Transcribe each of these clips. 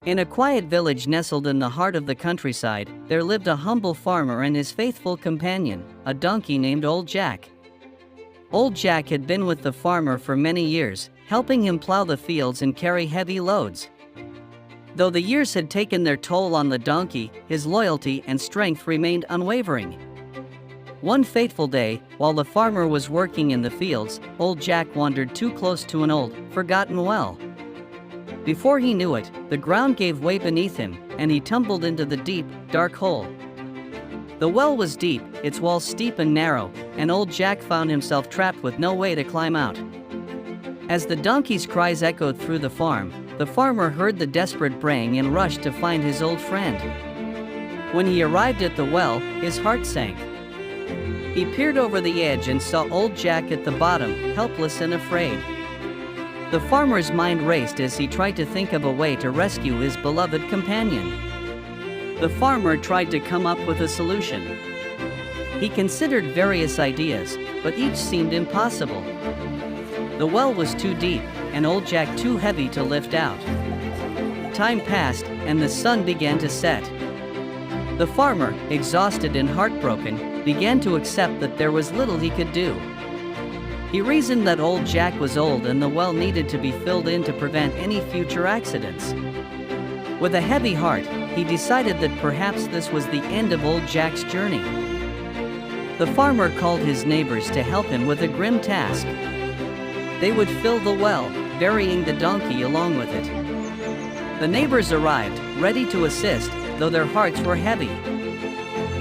In a quiet village nestled in the heart of the countryside, there lived a humble farmer and his faithful companion, a donkey named Old Jack. Old Jack had been with the farmer for many years, helping him plow the fields and carry heavy loads. Though the years had taken their toll on the donkey, his loyalty and strength remained unwavering. One fateful day, while the farmer was working in the fields, Old Jack wandered too close to an old, forgotten well. Before he knew it, the ground gave way beneath him, and he tumbled into the deep, dark hole. The well was deep, its walls steep and narrow, and Old Jack found himself trapped with no way to climb out. As the donkey's cries echoed through the farm, the farmer heard the desperate braying and rushed to find his old friend. When he arrived at the well, his heart sank. He peered over the edge and saw Old Jack at the bottom, helpless and afraid. The farmer's mind raced as he tried to think of a way to rescue his beloved companion. The farmer tried to come up with a solution. He considered various ideas, but each seemed impossible. The well was too deep, and Old Jack too heavy to lift out. Time passed, and the sun began to set. The farmer, exhausted and heartbroken, began to accept that there was little he could do. He reasoned that Old Jack was old and the well needed to be filled in to prevent any future accidents. With a heavy heart, he decided that perhaps this was the end of Old Jack's journey. The farmer called his neighbors to help him with a grim task. They would fill the well, burying the donkey along with it. The neighbors arrived, ready to assist, though their hearts were heavy.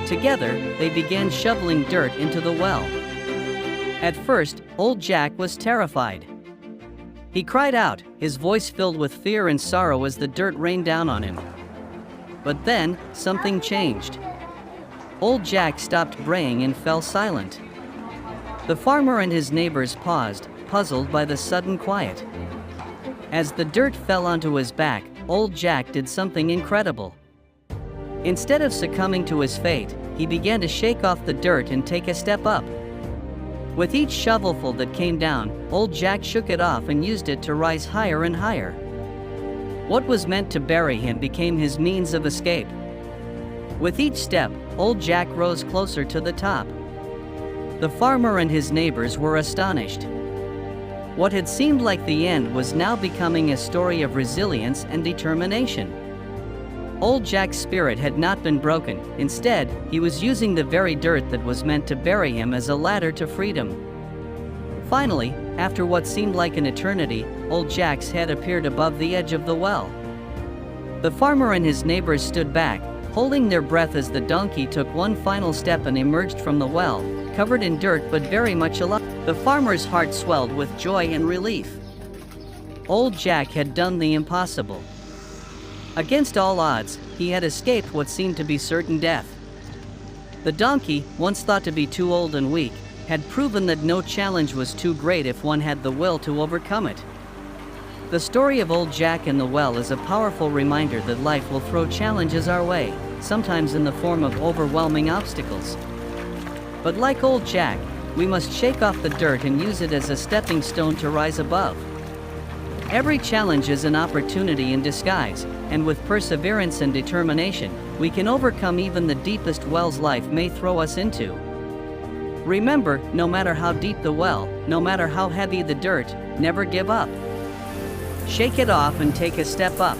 Together, they began shoveling dirt into the well. At first, Old Jack was terrified. He cried out, his voice filled with fear and sorrow as the dirt rained down on him. But then, something changed. Old Jack stopped braying and fell silent. The farmer and his neighbors paused, puzzled by the sudden quiet. As the dirt fell onto his back, Old Jack did something incredible. Instead of succumbing to his fate, he began to shake off the dirt and take a step up. With each shovelful that came down, Old Jack shook it off and used it to rise higher and higher. What was meant to bury him became his means of escape. With each step, Old Jack rose closer to the top. The farmer and his neighbors were astonished. What had seemed like the end was now becoming a story of resilience and determination. Old Jack's spirit had not been broken. Instead, he was using the very dirt that was meant to bury him as a ladder to freedom. Finally, after what seemed like an eternity, Old Jack's head appeared above the edge of the well. The farmer and his neighbors stood back, holding their breath as the donkey took one final step and emerged from the well, covered in dirt but very much alive. The farmer's heart swelled with joy and relief. Old Jack had done the impossible. Against all odds, he had escaped what seemed to be certain death. The donkey, once thought to be too old and weak, had proven that no challenge was too great if one had the will to overcome it. The story of Old Jack and the well is a powerful reminder that life will throw challenges our way, sometimes in the form of overwhelming obstacles. But like Old Jack, we must shake off the dirt and use it as a stepping stone to rise above. Every challenge is an opportunity in disguise, and with perseverance and determination, we can overcome even the deepest wells life may throw us into. Remember, no matter how deep the well, no matter how heavy the dirt, never give up. Shake it off and take a step up.